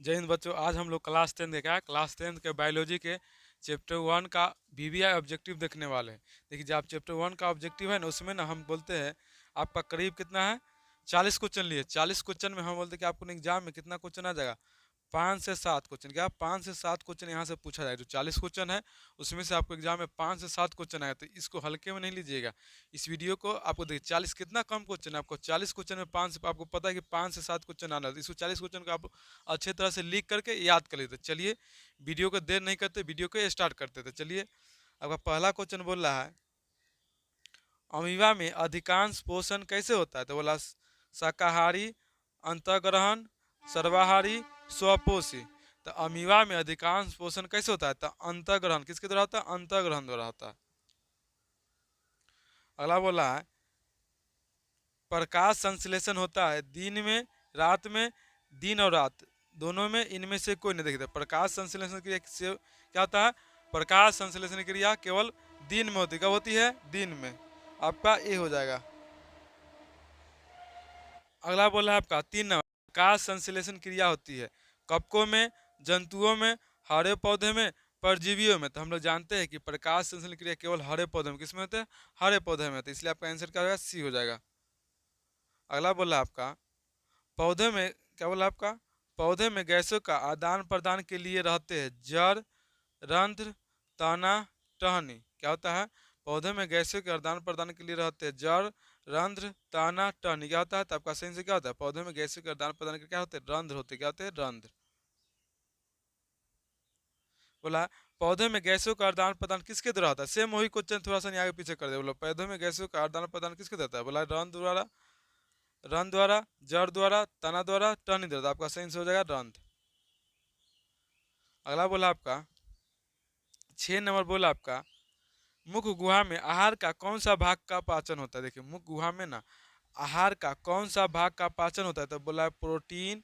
जय हिंद बच्चों। आज हम लोग क्लास 10 देखा है। क्लास 10 के बायोलॉजी के चैप्टर 1 का वीवीआई ऑब्जेक्टिव देखने वाले हैं। देखिए, जब चैप्टर 1 का ऑब्जेक्टिव है ना, उसमें ना हम बोलते हैं आपका करीब कितना है, 40 क्वेश्चन लिए। 40 क्वेश्चन में हम बोलते हैं कि आपको एग्जाम में कितना क्वेश्चन आ जाएगा, 5 से 7 क्वेश्चन। क्या 5 से 7 क्वेश्चन यहाँ से पूछा जाए। जो 40 क्वेश्चन है उसमें से आपको एग्जाम में 5 से 7 क्वेश्चन आया, तो इसको हल्के में नहीं लीजिएगा। इस वीडियो को आपको देखिए, 40 कितना कम क्वेश्चन है। आपको 40 क्वेश्चन में 5 से, आपको पता है कि 5 से 7 क्वेश्चन आना है, तो इसको 40 क्वेश्चन को आप अच्छे तरह से लिख करके याद कर लेते। चलिए वीडियो को देर नहीं करते, वीडियो को स्टार्ट करते थे। चलिए, आपका पहला क्वेश्चन बोल रहा है, अमीबा में अधिकांश पोषण कैसे होता है। तो बोला शाकाहारी, अंतःग्रहण, सर्वाहारी, स्वपोषी। तो अमीबा में अधिकांश पोषण कैसे होता है, तो अंतःग्रहण। किसके द्वारा होता है, अंतःग्रहण द्वारा होता है। अगला बोला है, प्रकाश संश्लेषण होता है दिन में, रात में, दिन और रात दोनों में, इनमें से कोई नहीं। देखते प्रकाश संश्लेषण क्रिया से क्या होता है, प्रकाश संश्लेषण क्रिया केवल दिन में होती है। कब होती है, दिन में। आपका ए हो जाएगा। अगला बोला है आपका 3 नंबर, प्रकाश संश्लेषण क्रिया होती है कवकों में, जंतुओं में, हरे पौधे में, परजीवियों में। तो हम लोग जानते हैं कि प्रकाश संश्लेषण क्रिया केवल हरे पौधे में, किसमें होते हैं, हरे पौधे में होते हैं। इसलिए आपका आंसर क्या होगा, सी हो जाएगा। अगला बोला आपका, पौधे में क्या बोला आपका, पौधे में गैसों का आदान प्रदान के लिए रहते हैं जड़, रंध्र, तना, टहनी। क्या होता है, पौधे में गैसों के आदान प्रदान के लिए रहते हैं जड़, रंध्र, तना, टहनी। क्या होता है, तो आपका सही से क्या होता है, पौधे में गैसों के आदान प्रदान के क्या होते हैं, रंध्र होते हैं। क्या होते हैं, रंध्र। बोला पौधे में गैसों का आदान प्रदान किसके द्वारा होता है। सेम वही क्वेश्चन थोड़ा सा आगे पीछे कर दे। बोला पौधे में गैसों का आदान प्रदान किसके द्वारा होता है। बोला रंध्र द्वारा, रंध्र द्वारा, जड़ द्वारा, तना द्वारा, टहनी द्वारा। आपका सही से हो जाएगा रंध्र। अगला बोला आपका 6 नंबर, बोला आपका मुख गुहा में आहार का कौन सा भाग का पाचन होता है। देखिए, मुख गुहा में ना आहार का कौन सा भाग का पाचन होता है। तो बोला है प्रोटीन,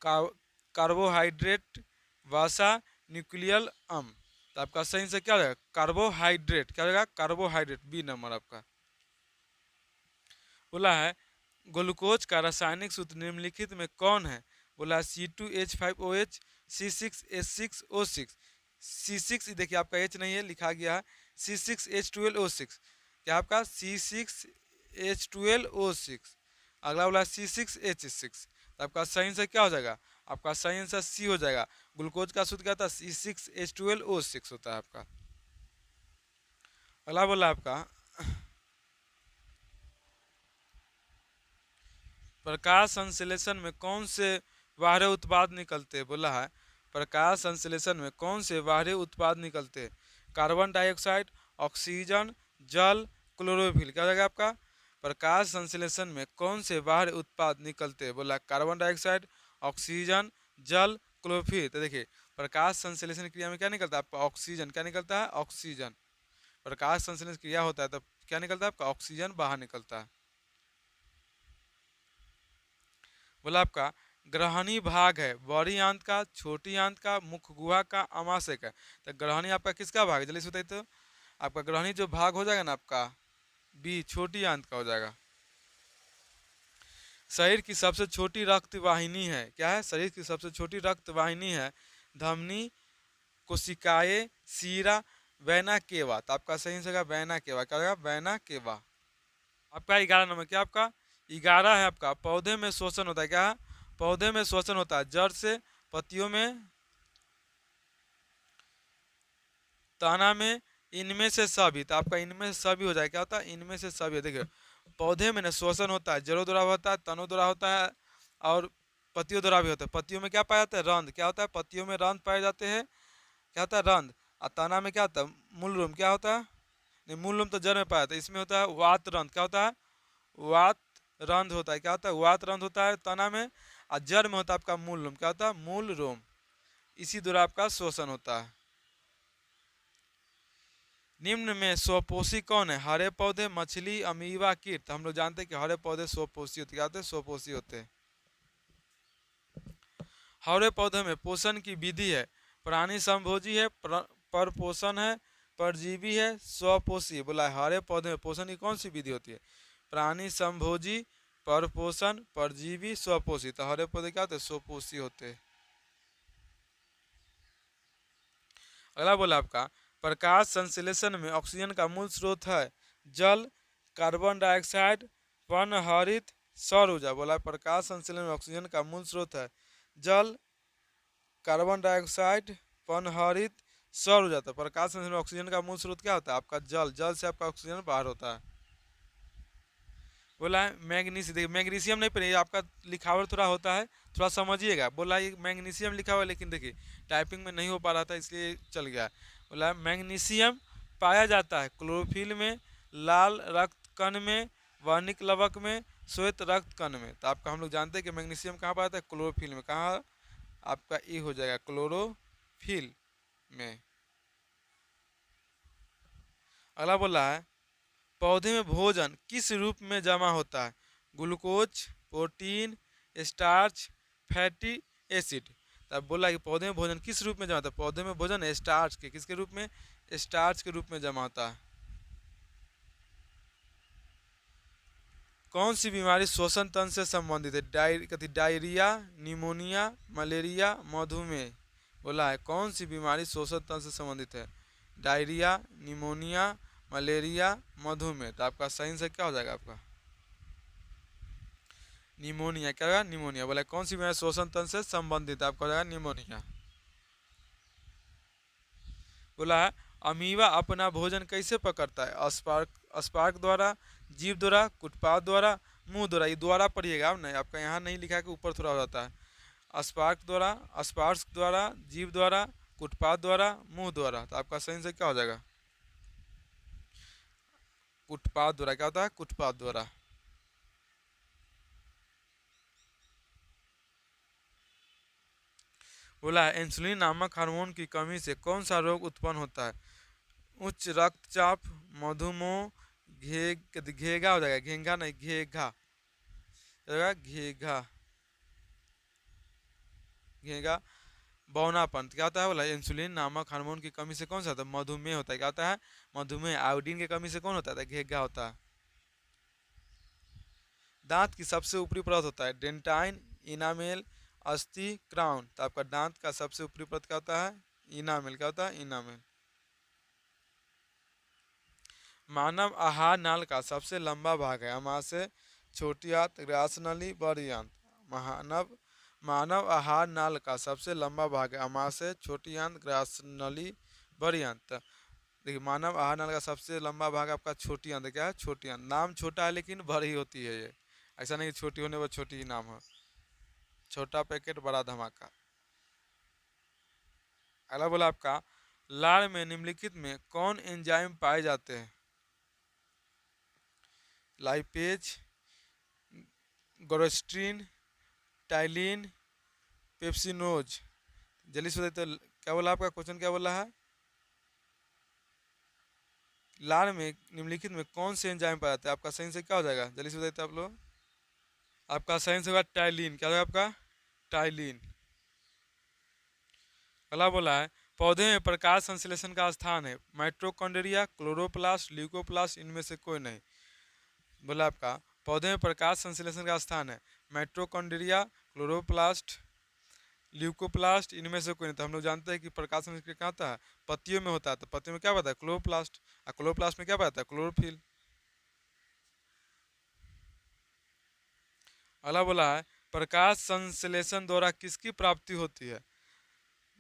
कार्बोहाइड्रेट, वसा, न्यूक्लियल अम्ल। तो आपका सही से क्या हो जाएगा, कार्बोहाइड्रेट। क्या हो जाएगा, कार्बोहाइड्रेट। बी नंबर आपका। बोला है ग्लूकोज का रासायनिक सूत्र निम्नलिखित में कौन है। बोला C2H5OH, C6H6O6। C6 देखिए आपका H नहीं है, लिखा गया है C6H12O6। क्या आपका C6H12O6। अगला बोला C6H6। तो आपका सही से क्या हो जाएगा, आपका सही आंसर सी हो जाएगा। ग्लूकोज का सूत्र क्या था, C6H12O6 होता है आपका। अगला बोला आपका, प्रकाश संश्लेषण में कौन से बाहरी उत्पाद निकलते हैं। बोला है प्रकाश संश्लेषण में कौन से बाहरी उत्पाद निकलते हैं। कार्बन डाइऑक्साइड, ऑक्सीजन, जल, क्लोरोफिल। क्या हो जाएगा आपका, प्रकाश संश्लेषण में कौन से बाहरी उत्पाद निकलते हैं। बोला कार्बन डाइऑक्साइड, ऑक्सीजन, जल, क्लोरोफिल। तो देखिए, प्रकाश संश्लेषण क्रिया में क्या निकलता है आपका, ऑक्सीजन। क्या निकलता है, ऑक्सीजन। प्रकाश संश्लेषण क्रिया होता है तब क्या निकलता है आपका, ऑक्सीजन बाहर निकलता है। बोला आपका ग्रहणी भाग है बड़ी आंत का, छोटी आंत का, मुख गुहा का, अमाशय का। तो ग्रहणी आपका किसका भाग है, जल्दी से बताइए। तो आपका ग्रहणी जो भाग हो जाएगा ना आपका, बी, छोटी आंत का हो जाएगा। शरीर की सबसे छोटी रक्त वाहिनी है, क्या है, शरीर की सबसे छोटी रक्त वाहिनी है धमनी, कोशिकाएं, सीरा, वैना केवा। तो आपका सही से वैना केवा। क्या होगा, वैना केवा। आपका 11 नंबर, क्या आपका 11 है आपका, पौधे में शोषण होता है। क्या है, पौधे में शोषण होता है जड़ से, पत्तियों में, तना में, इनमें से सभी। तो आपका इनमें से सभी हो जाए। क्या होता है, इनमें से सभी। देखिए, पौधे में ना शोषण होता है, जड़ों द्वारा होता है, तनों द्वारा होता है, और पत्तियों द्वारा भी होता है। पत्तियों में क्या पाया जाता है, रंध्र। क्या होता है, पत्तियों में रंध्र पाए जाते हैं। क्या होता है, रंध्र। और तना में क्या होता है, मूलरूम। क्या होता है, नहीं, मूलरूम तो जड़ में पाया जाता है। इसमें होता है वात रंध्र। क्या होता है, वात रंध्र होता है। क्या होता है, वात रंध्र होता है तना में, और जड़ में होता है आपका मूल रोम। क्या होता है, मूल रोम। इसी द्वारा आपका शोषण होता है। निम्न में स्वपोषी कौन है, हरे पौधे, मछली, अमीबा, कीट। हम लोग जानते हैं कि हरे पौधे स्वपोषी होते हैं। क्या होते हैं, स्वपोषी होते हैं। हरे पौधे में पोषण की विधि है, प्राणी संभोजी है, परपोषण है, परजीवी है, स्वपोषी। बोला है हरे पौधे में पोषण की कौन सी विधि होती है, प्राणी संभोजी, परपोषण, परजीवी, स्वपोषी। तो हरे पौधे क्या होते हैं, स्वपोषी होते हैं। अगला बोला आपका प्रकाश संश्लेषण में ऑक्सीजन का मूल स्रोत है जल, कार्बन डाइऑक्साइड, पर्णहरित, सौर ऊर्जा। बोला प्रकाश संश्लेषण में ऑक्सीजन का मूल स्रोत है जल, कार्बन डाइऑक्साइड, पर्णहरित, सौर ऊर्जा। तो प्रकाश संश्लेषण में ऑक्सीजन का मूल स्रोत क्या होता है आपका जल, जल से आपका ऑक्सीजन बाहर होता है। बोला है मैग्नीशियम, देखिए मैग्नीशियम नहीं पढ़िए, आपका लिखावट थोड़ा होता है, थोड़ा समझिएगा। बोला ये मैग्नीशियम लिखा हुआ है लेकिन देखिए टाइपिंग में नहीं हो पा रहा था इसलिए चल गया। बोला है मैग्नीशियम पाया जाता है क्लोरोफिल में, लाल रक्त कण में, वर्णिक लवक में, श्वेत रक्त कण में। तो आपका हम लोग जानते हैं कि मैग्नीशियम कहाँ पाया जाता है क्लोरोफिल में। कहाँ आपका ई हो जाएगा क्लोरोफिल में। अगला बोला है पौधे में भोजन किस रूप में जमा होता है glucose, protein, starch, fatty acid. तब बोला कि पौधे में भोजन किस रूप में जमा होता है, पौधे में भोजन स्टार्च के, किसके रूप में, स्टार्च के रूप में जमा होता है। कौन सी बीमारी श्वसन तंत्र से संबंधित है डायरिया, निमोनिया, मलेरिया, मधुमेह। बोला है कौन सी बीमारी श्वसन तंत्र से संबंधित है डायरिया, निमोनिया, मलेरिया, मधुमेह। तो आपका सही से क्या हो जाएगा आपका निमोनिया। क्या होगा निमोनिया। बोला कौन सी बीमारी श्वसन तंत्र से संबंधित है आपका हो जाएगा निमोनिया। बोला है अमीबा अपना भोजन कैसे पकड़ता है स्पार्क द्वारा, जीभ द्वारा, कुटपाद द्वारा, मुंह द्वारा। ये द्वारा पढ़िएगा आप नहीं, आपका यहाँ नहीं लिखा है कि ऊपर थोड़ा हो जाता है। स्पार्क द्वारा, जीभ द्वारा, कुटपाद द्वारा, मुंह द्वारा। तो आपका सही से क्या हो जाएगा कुटपाद द्वारा। क्या होता है कुटपाद द्वारा। बोला है इंसुलिन नामक हार्मोन की कमी से कौन सा रोग उत्पन्न होता है उच्च रक्तचाप, मधुमेह, घेगा हो जाएगा, घेंगा नहीं घेघा घेघा घेगा, बौनापन। क्या होता है बोला इंसुलिन नामक हार्मोन की कमी से कौन सा होता है मधुमेह होता है। क्या होता है मधुमेह। आयोडीन की कमी से कौन होता है घेगा होता है। दांत की सबसे ऊपरी परत होता है डेंटाइन, इनामेल, अस्थि, क्राउन। तो आपका दांत का सबसे ऊपरी परत क्या होता है इनामेल। क्या होता है इनामेल। मानव आहार नाल का सबसे लंबा भाग है अमाशय, छोटी आंत, ग्रास नली, बड़ी आंत। मानव मानव आहार नाल का सबसे लंबा भाग है अमाशय, छोटी आंत, ग्रास नली, बड़ी आंत। देखिए मानव आहार नाल का सबसे लंबा भाग आपका छोटी आंत। क्या है छोटी आंत। नाम छोटा है लेकिन बड़ी होती है ये, ऐसा नहीं छोटी होने पर छोटी ही नाम है। छोटा पैकेट बड़ा धमाका। अगला बोला आपका लार में निम्नलिखित में कौन एंजाइम पाए जाते हैं लाइपेज, गोरोस्ट्रीन, टाइलिन, पेप्सिनोज। जल्दी से बताइए तो क्या बोला आपका क्वेश्चन क्या बोला है लार में निम्नलिखित में कौन से एंजाइम पाए जाते हैं। आपका सही से क्या हो जाएगा जल्दी से बताइए तो आप लोग। आपका सही से होगा टाइलिन। क्या होगा आपका टाइलिन। अगला बोला है पौधे में प्रकाश संश्लेषण का स्थान है माइट्रोकॉन्ड्रिया, क्लोरोप्लास्ट, ल्यूकोप्लास्ट, इनमें से कोई नहीं। बोला आपका पौधे में प्रकाश संश्लेषण का स्थान है माइट्रोकॉन्ड्रिया, क्लोरोप्लास्ट, ल्यूकोप्लास्ट, इनमें से कोई नहीं। तो हम लोग जानते हैं कि प्रकाश संश्लेषण कहाँ होता है पत्तियों में होता है। तो पत्तियों में क्या होता है क्लोरोप्लास्ट, और क्लोरोप्लास्ट में क्या होता है क्लोरोफिल। अगला बोला है प्रकाश संश्लेषण द्वारा किसकी प्राप्ति होती है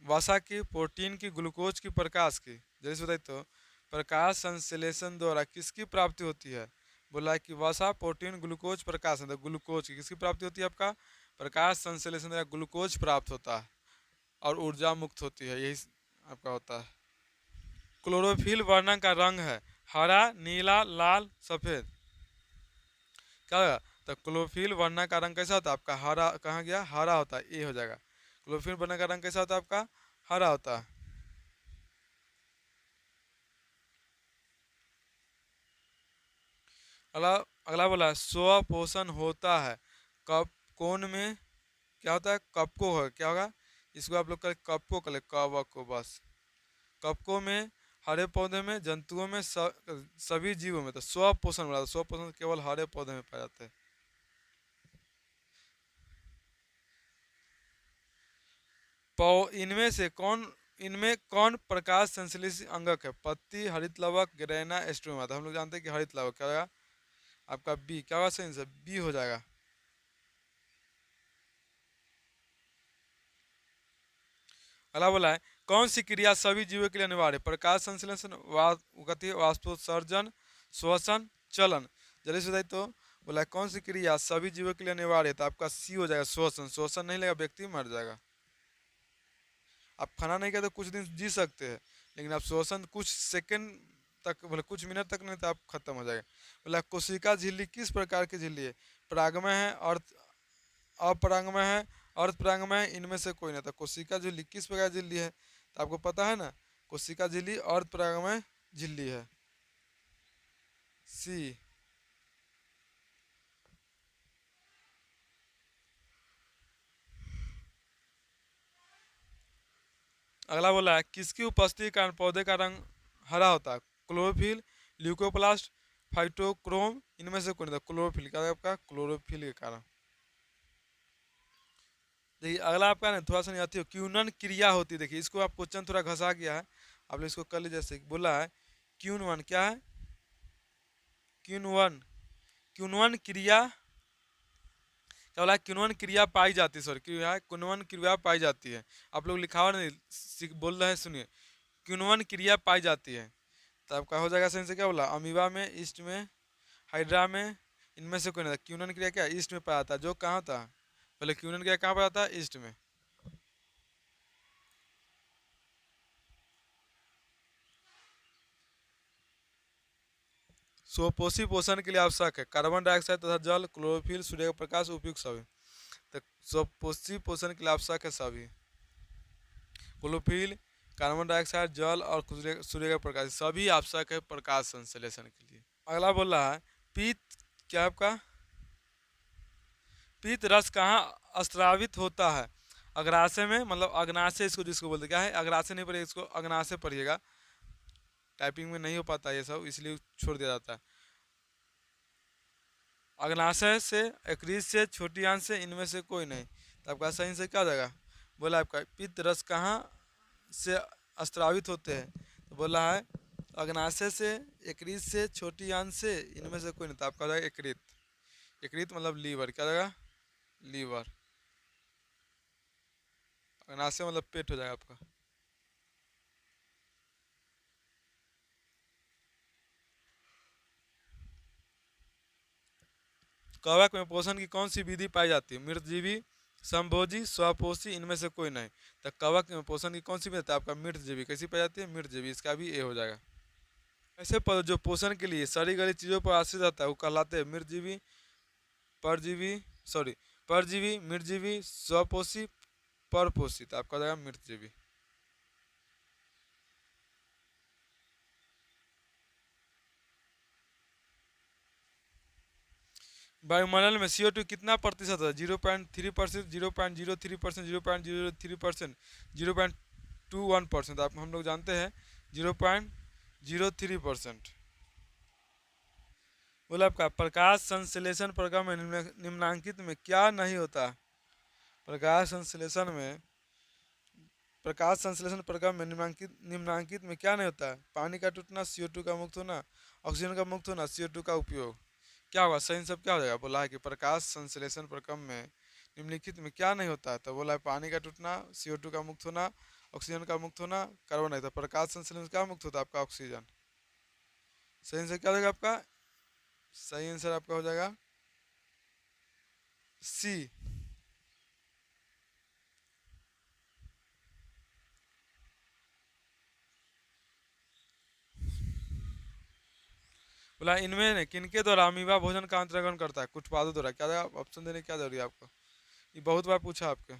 वसा की, प्रोटीन की, ग्लूकोज की, प्रकाश की। जैसे बताइए तो प्रकाश संश्लेषण द्वारा किसकी प्राप्ति होती है। बोला कि वसा, प्रोटीन, ग्लूकोज, प्रकाश। तो ग्लूकोज की किसकी प्राप्ति होती है आपका प्रकाश संश्लेषण द्वारा ग्लूकोज प्राप्त होता है और ऊर्जा मुक्त होती है, यही आपका होता है। क्लोरोफिल वर्णन का रंग है हरा, नीला, लाल, सफ़ेद। क्या होगा तो क्लोरोफिल वर्णन का रंग कैसा होता है आपका हरा। कहाँ गया हरा होता है, ये हो जाएगा। क्लोरोफिल वर्णन का रंग कैसा होता है आपका हरा होता है। अगला अगला बोला स्व पोषण होता है कप कौन में। क्या होता है कपको है। क्या होगा इसको आप लोग कर कपको कर ले कवक को बस। कपकों में, हरे पौधे में, जंतुओं में, सभी जीवों में। तो स्व पोषण बोला स्व पोषण केवल हरे पौधे में पाए जाते हैं। इनमें से कौन इनमें कौन प्रकाश संश्लेषी अंगक है? पत्ती, हरित लवक, ग्रेना, स्ट्रोमा। तो हम लोग जानते हैं कि हरित लवक क्या होगा आपका बी। क्या होगा सही आंसर? बी हो जाएगा। अगला बोला है कौन सी क्रिया सभी जीवों के लिए अनिवार्य है? प्रकाश संश्लेषण, गति, वाष्पोत्सर्जन, श्वसन, चलन। जल्दी से बताइए तो। बोला है कौन सी क्रिया सभी जीवों के लिए अनिवार्य है? तो आपका सी हो जाएगा श्वसन। श्वसन नहीं लेगा व्यक्ति मर जाएगा। आप खाना नहीं खाते तो कुछ दिन जी सकते हैं, लेकिन आप श्वसन कुछ सेकंड तक, बोले कुछ मिनट तक नहीं तो आप खत्म हो जाएगा। बोला कोशिका झिल्ली किस प्रकार की झिल्ली है? परागमय है, अर्ध अपरागमय है, अर्ध परागमय है, इनमें से कोई नहीं। था कोशिका झिल्ली किस प्रकार की झिल्ली है? तो आपको पता है ना, कोशिका झिल्ली अर्ध परागमय झिल्ली है। सी। अगला बोला है किसकी उपस्थिति के कारण पौधे का रंग हरा होता है? क्लोरोफिल, ल्यूकोप्लास्ट, फाइटोक्रोम, इनमें से कोई नहीं था। क्लोरोफिल क्या है आपका? क्लोरोफिल के कारण। देखिए अगला आपका ना थोड़ा सा नहीं आती हो क्यूनन क्रिया होती है। देखिए इसको आप क्वेश्चन थोड़ा घसा गया है, आप लोग इसको कर लीजिए। जैसे बोला है क्यून वन क्या है? क्यून वन, क्यूनवन क्रिया क्या बोला? क्यूनवन क्रिया पाई जाती है, सॉरी क्या है? क्यूनवन क्रिया पाई जाती है। आप लोग लिखा हुआ नहीं बोल रहे हैं, सुनिए। क्यूनवन क्रिया पाई जाती है। तो आपका हो जाएगा सही से क्या बोला? अमीबा में, ईस्ट में, हाइड्रा में, इनमें से कोई नहीं था। क्यूनन क्रिया क्या ईस्ट में पाया जाता है? जो कहाँ था पहले? क्यूनन क्रिया कहाँ पाया जाता है? ईस्ट में। स्वपोषी पोषण के लिए आवश्यक है कार्बन डाइऑक्साइड तथा जल, क्लोरोफिल, सूर्य का प्रकाश, उपयुक्त सभी। तो स्वपोषी पोषण के लिए आवश्यक है सभी। क्लोरोफिल, कार्बन डाइऑक्साइड, जल और सूर्य का प्रकाश सभी आवश्यक है प्रकाश संश्लेषण के लिए। अगला बोल रहा है पीत क्या आपका? पीत रस कहाँ स्त्रावित होता है? अग्राशय में, मतलब अग्नाशय इसको जिसको बोलते क्या है? अग्राशय नहीं पढ़िएगा, इसको अग्नाशय पढ़िएगा। टाइपिंग में नहीं हो पाता ये सब, इसलिए छोड़ दिया जाता है। अग्नाशय से, एक्रीज से, छोटी आंत से, इनमें से कोई नहीं। तो आपका सही से क्या हो जाएगा? बोला आपका पित्त रस कहाँ से स्त्रावित होते हैं? तो बोला है अग्नाशय से, एक्रीज से, छोटी आंत से, इनमें से कोई नहीं। तो आपका हो जाएगा यकृत। यकृत मतलब लीवर। क्या हो जाएगा? लीवर। अग्नाशय मतलब पेट हो जाएगा आपका। कवक में पोषण की कौन सी विधि पाई जाती है? मृतजीवी, संभोजी, स्वपोषी, इनमें से कोई नहीं। तो कवक में पोषण की कौन सी विधि है? आपका मृतजीवी। कैसी पाई जाती है? मृतजीवी। इसका भी ए हो जाएगा। ऐसे पर जो पोषण के लिए सारी गली चीजों पर आश्रित रहता है वो कहलाते हैं मृतजीवी, परजीवी, सॉरी परजीवी, मृतजीवी, स्वपोषी, परपोषी। तो आपका हो जाएगा मृतजीवी। वायुमंडल में CO2 कितना प्रतिशत है? 0.3%, 0.03%, 0.03%, 0.21%। आप हम लोग जानते हैं 0.03%। बोला आपका प्रकाश संश्लेषण प्रक्रिया में निम्नलिखित में क्या नहीं होता? प्रकाश संश्लेषण में, प्रकाश संश्लेषण प्रक्रिया में निम्नलिखित में क्या नहीं होता है? पानी का टूटना, CO2 का मुक्त होना, ऑक्सीजन का मुक्त होना, CO2 का उपयोग। क्या होगा सही सब? क्या हो जाएगा? बोला है कि प्रकाश संश्लेषण प्रक्रम में निम्नलिखित में क्या नहीं होता है? तो बोला है पानी का टूटना, CO2 का मुक्त होना, ऑक्सीजन का मुक्त होना, कार्बन डाइऑक्साइड। प्रकाश संश्लेषण क्या मुक्त होता है? आपका ऑक्सीजन। सही आंसर क्या हो जाएगा आपका? सही आंसर आपका हो जाएगा सी। बोला इनमें किनके द्वारा अमीबा भोजन का अंतर्ग्रहण करता है? कुछ उत्पादों द्वारा। क्या ऑप्शन देने क्या जरूरी है आपको? ये बहुत बार पूछा आपके।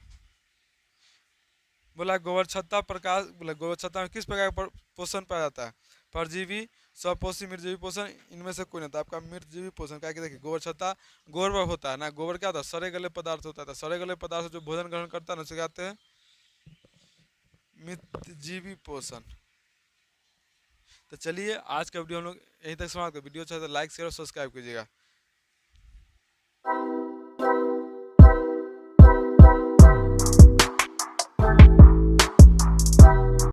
बोला गोबर छत्ता प्रकाश, बोला गोबर छत्ता में किस प्रकार का पोषण पाया जाता है? परजीवी, स्वपोषी, मृतजीवी पोषण, इनमें से कोई नहीं था। आपका मृतजीवी पोषण। क्या देखिए गोबर छत्ता गोबर होता है ना, गोबर क्या होता है? सड़े गले पदार्थ होता है। सड़े गले पदार्थ जो भोजन ग्रहण करता है ना उसे कहते हैं मृतजीवी पोषण। तो चलिए आज का वीडियो हम लोग यहीं तक समाप्त कर। वीडियो अच्छा तो लाइक शेयर और सब्सक्राइब कीजिएगा।